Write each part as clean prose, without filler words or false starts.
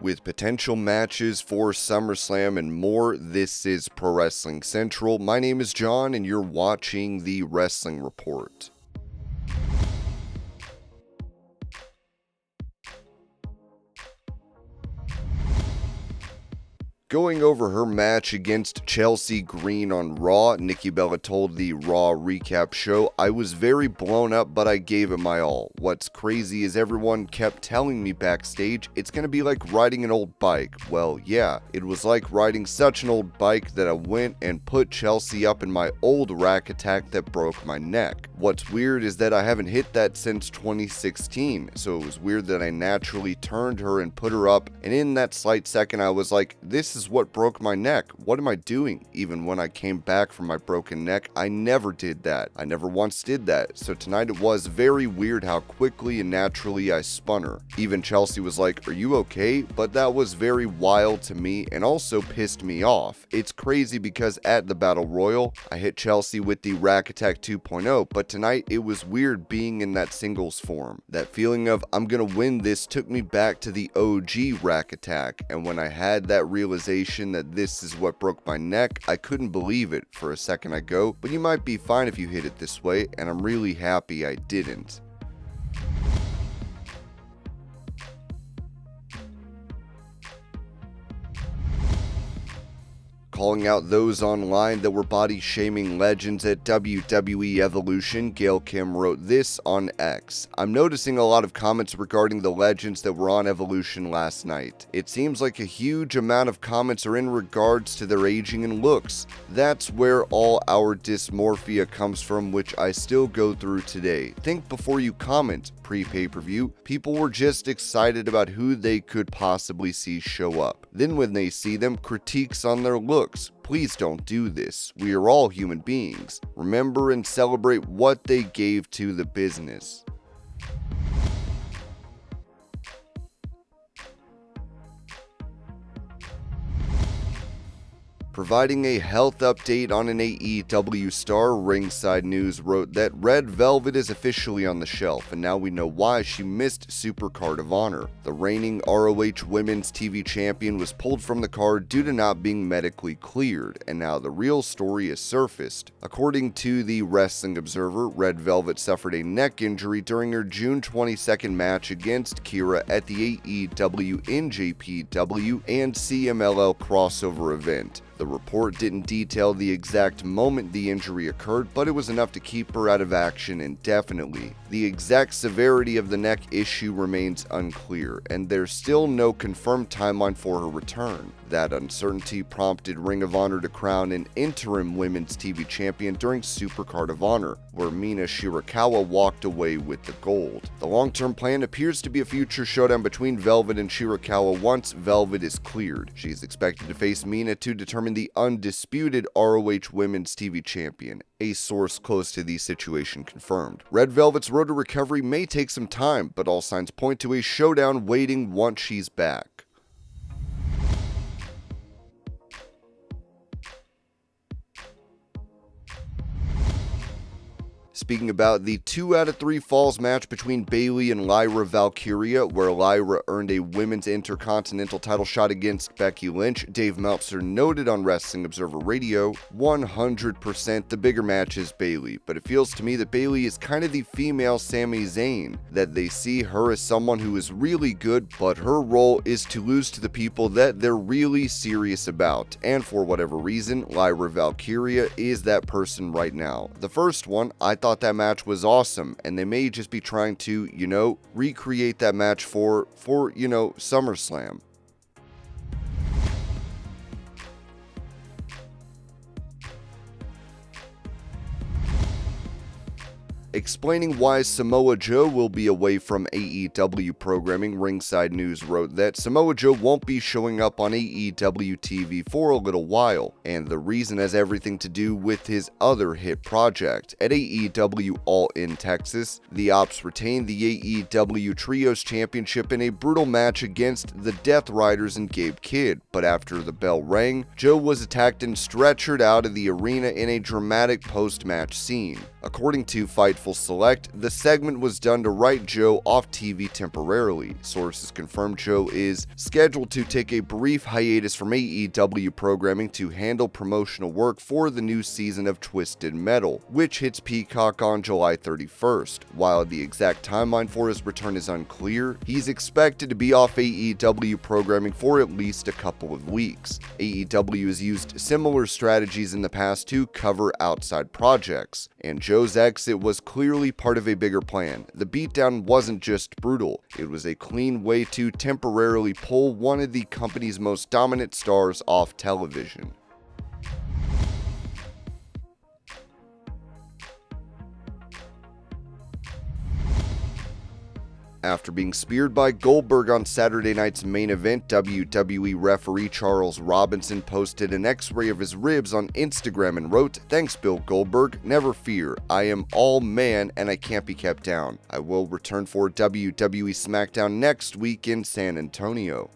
With potential matches for SummerSlam and more, this is Pro Wrestling Central. My name is John, and you're watching the Wrestling Report. Going over her match against Chelsea Green on Raw, Nikki Bella told the Raw recap show, "I was very blown up, but I gave it my all. What's crazy is everyone kept telling me backstage, it's gonna be like riding an old bike. Well, yeah, it was like riding such an old bike that I went and put Chelsea up in my old rack attack that broke my neck. What's weird is that I haven't hit that since 2016, so it was weird that I naturally turned her and put her up, and in that slight second I was like, this is what broke my neck. What am I doing? Even when I came back from my broken neck, I never did that. I never once did that. So tonight it was very weird how quickly and naturally I spun her. Even Chelsea was like, are you okay? But that was very wild to me and also pissed me off. It's crazy because at the Battle Royal, I hit Chelsea with the Rack Attack 2.0, but tonight it was weird being in that singles form. That feeling of I'm gonna win this took me back to the OG Rack Attack, and when I had that realization that this is what broke my neck, I couldn't believe it. For a second I go, but you might be fine if you hit it this way, and I'm really happy I didn't. Calling out those online that were body shaming legends at WWE Evolution, Gail Kim wrote this on X. I'm noticing a lot of comments regarding the legends that were on Evolution last night. It seems like a huge amount of comments are in regards to their aging and looks. That's where all our dysmorphia comes from, which I still go through today. Think before you comment. Pre-pay-per-view, people were just excited about who they could possibly see show up. Then when they see them, critiques on their looks. Please don't do this. We are all human beings. Remember and celebrate what they gave to the business. Providing a health update on an AEW star, Ringside News wrote that Red Velvet is officially on the shelf, and now we know why she missed Super Card of Honor. The reigning ROH Women's TV Champion was pulled from the card due to not being medically cleared, and now the real story is surfaced. According to the Wrestling Observer, Red Velvet suffered a neck injury during her June 22nd match against Kira at the AEW NJPW and CMLL crossover event. The report didn't detail the exact moment the injury occurred, but it was enough to keep her out of action indefinitely. The exact severity of the neck issue remains unclear, and there's still no confirmed timeline for her return. That uncertainty prompted Ring of Honor to crown an interim women's TV champion during Super Card of Honor, where Mina Shirakawa walked away with the gold. The long-term plan appears to be a future showdown between Velvet and Shirakawa once Velvet is cleared. She is expected to face Mina to determine the undisputed ROH Women's TV champion. A source close to the situation confirmed. Red Velvet's road to recovery may take some time, but all signs point to a showdown waiting once she's back. Speaking about the 2 out of 3 falls match between Bayley and LYRA VALKYRIA, where LYRA earned a women's intercontinental title shot against Becky Lynch, Dave Meltzer noted on Wrestling Observer Radio, 100% the bigger match is Bayley, but it feels to me that Bayley is kind of the female Sami Zayn, that they see her as someone who is really good, but her role is to lose to the people that they're really serious about, and for whatever reason, LYRA VALKYRIA is that person right now. The first one, I thought that match was awesome, and they may just be trying to, recreate that match for SummerSlam. Explaining why Samoa Joe will be away from AEW programming, Ringside News wrote that Samoa Joe won't be showing up on AEW TV for a little while, and the reason has everything to do with his other hit project. At AEW All In Texas, the Ops retained the AEW Trios Championship in a brutal match against the Death Riders and Gabe Kidd, but after the bell rang, Joe was attacked and stretchered out of the arena in a dramatic post-match scene. According to Fightful Fightful Select, the segment was done to write Joe off TV temporarily. Sources confirmed Joe is scheduled to take a brief hiatus from AEW programming to handle promotional work for the new season of Twisted Metal, which hits Peacock on July 31st. While the exact timeline for his return is unclear, he's expected to be off AEW programming for at least a couple of weeks. AEW has used similar strategies in the past to cover outside projects, and Joe's exit was clearly part of a bigger plan. The beatdown wasn't just brutal, it was a clean way to temporarily pull one of the company's most dominant stars off television. After being speared by Goldberg on Saturday night's main event, WWE referee Charles Robinson posted an x-ray of his ribs on Instagram and wrote, "Thanks Bill Goldberg, never fear, I am all man and I can't be kept down. I will return for WWE SmackDown next week in San Antonio."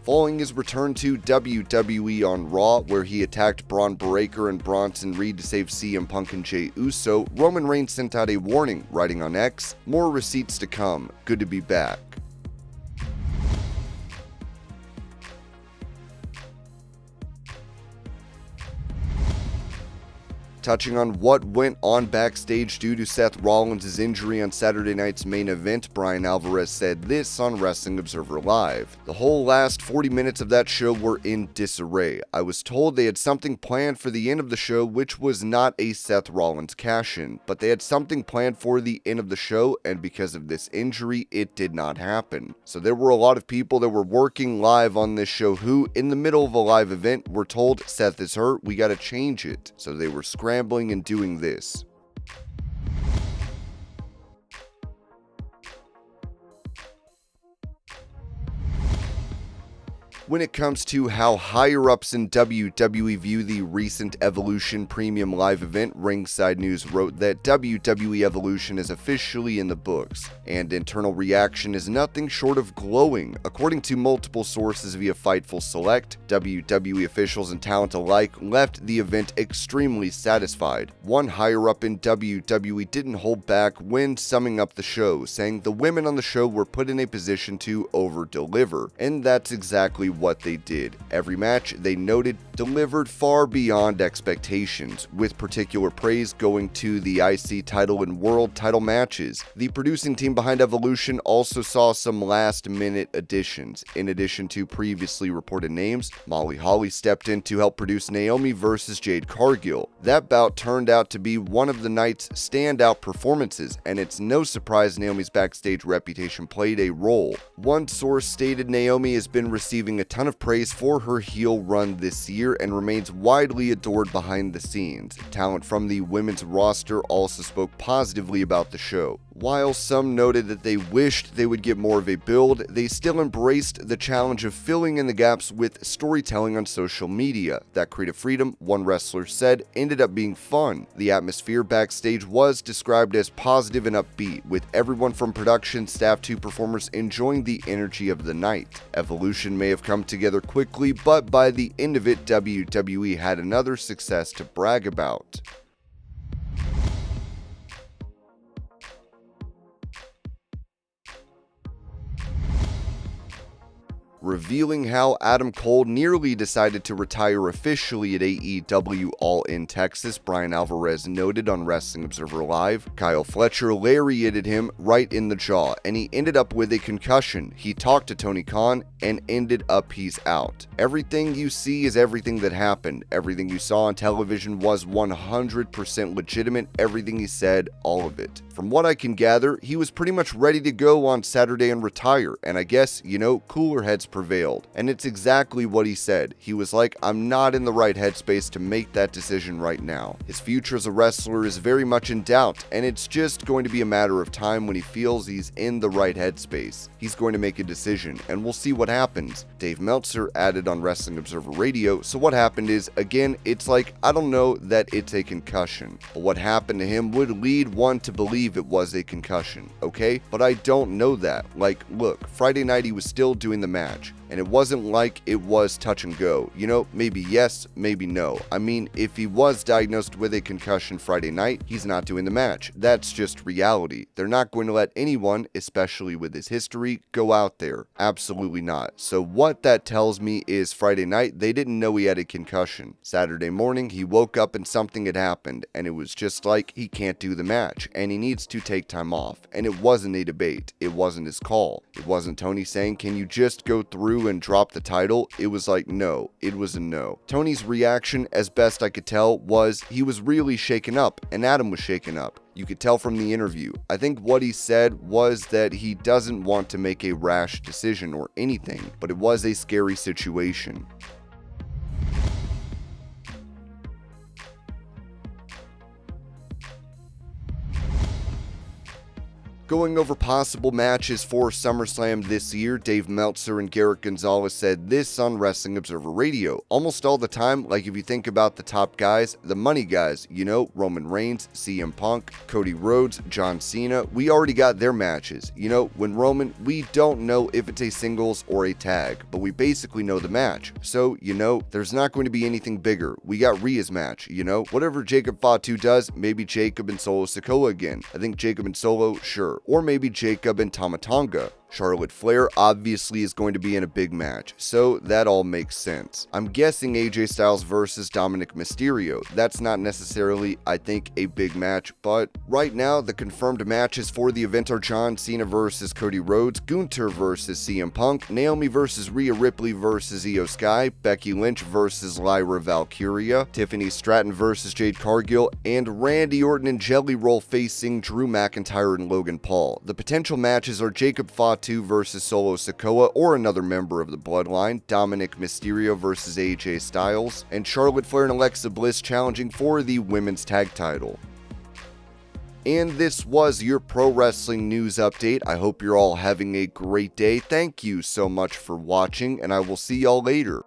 Following his return to WWE on Raw, where he attacked Braun Breaker and Bronson Reed to save CM Punk and Jey Uso, Roman Reigns sent out a warning, writing on X, "More receipts to come. Good to be back." Touching on what went on backstage due to Seth Rollins' injury on Saturday night's main event, Bryan Alvarez said this on Wrestling Observer Live. "The whole last 40 minutes of that show were in disarray. I was told they had something planned for the end of the show, which was not a Seth Rollins cash-in, but they had something planned for the end of the show, and because of this injury, it did not happen. So there were a lot of people that were working live on this show who, in the middle of a live event, were told, Seth is hurt, we gotta change it. So they were scrambling and doing this." When it comes to how higher-ups in WWE view the recent Evolution Premium Live event, Ringside News wrote that WWE Evolution is officially in the books, and internal reaction is nothing short of glowing. According to multiple sources via Fightful Select, WWE officials and talent alike left the event extremely satisfied. One higher-up in WWE didn't hold back when summing up the show, saying the women on the show were put in a position to over-deliver, and that's exactly what they did. Every match, they noted, delivered far beyond expectations, with particular praise going to the IC title and world title matches. The producing team behind Evolution also saw some last-minute additions. In addition to previously reported names, Molly Holly stepped in to help produce Naomi versus Jade Cargill. That bout turned out to be one of the night's standout performances, and it's no surprise Naomi's backstage reputation played a role. One source stated Naomi has been receiving a ton of praise for her heel run this year and remains widely adored behind the scenes. Talent from the women's roster also spoke positively about the show. While some noted that they wished they would get more of a build, they still embraced the challenge of filling in the gaps with storytelling on social media. That creative freedom, one wrestler said, ended up being fun. The atmosphere backstage was described as positive and upbeat, with everyone from production staff to performers enjoying the energy of the night. Evolution may have come together quickly, but by the end of it, WWE had another success to brag about. Revealing how Adam Cole nearly decided to retire officially at AEW All In Texas, Bryan Alvarez noted on Wrestling Observer Live, Kyle Fletcher lariated him right in the jaw, and he ended up with a concussion. He talked to Tony Khan, and ended up he's out. Everything you see is everything that happened. Everything you saw on television was 100% legitimate. Everything he said, all of it. From what I can gather, he was pretty much ready to go on Saturday and retire, and I guess, cooler heads prevailed. And it's exactly what he said. He was like, I'm not in the right headspace to make that decision right now. His future as a wrestler is very much in doubt, and it's just going to be a matter of time when he feels he's in the right headspace. He's going to make a decision, and we'll see what happens. Dave Meltzer added on Wrestling Observer Radio, so what happened is, again, it's like, I don't know that it's a concussion, but what happened to him would lead one to believe it was a concussion, okay? But I don't know that. Like, look, Friday night he was still doing the match. And it wasn't like it was touch and go. Maybe yes, maybe no. I mean, if he was diagnosed with a concussion Friday night, he's not doing the match. That's just reality. They're not going to let anyone, especially with his history, go out there. Absolutely not. So what that tells me is Friday night, they didn't know he had a concussion. Saturday morning, he woke up and something had happened, and it was just like he can't do the match, and he needs to take time off. And it wasn't a debate. It wasn't his call. It wasn't Tony saying, can you just go through and drop the title? It was like, no. It was a no. Tony's reaction, as best I could tell, was he was really shaken up, and Adam was shaken up. You could tell from the interview. I think what he said was that he doesn't want to make a rash decision or anything, but it was a scary situation. Going over possible matches for SummerSlam this year, Dave Meltzer and Garrett Gonzalez said this on Wrestling Observer Radio. Almost all the time, like if you think about the top guys, the money guys, Roman Reigns, CM Punk, Cody Rhodes, John Cena, we already got their matches. When Roman, we don't know if it's a singles or a tag, but we basically know the match. So, there's not going to be anything bigger. We got Rhea's match, whatever Jacob Fatu does, maybe Jacob and Solo Sikoa again. I think Jacob and Solo, sure. Or maybe Jacob and Tama Tonga. Charlotte Flair obviously is going to be in a big match, so that all makes sense. I'm guessing AJ Styles versus Dominic Mysterio. That's not necessarily, I think, a big match, but right now the confirmed matches for the event are John Cena versus Cody Rhodes, Gunther versus CM Punk, Naomi versus Rhea Ripley versus Io Sky, Becky Lynch versus Lyra Valkyria, Tiffany Stratton versus Jade Cargill, and Randy Orton and Jelly Roll facing Drew McIntyre and Logan Paul. The potential matches are Jacob Fatu versus Solo Sikoa or another member of the Bloodline, Dominic Mysterio versus AJ Styles, and Charlotte Flair and Alexa Bliss challenging for the women's tag title. And this was your pro wrestling news update. I hope you're all having a great day. Thank you so much for watching, and I will see y'all later.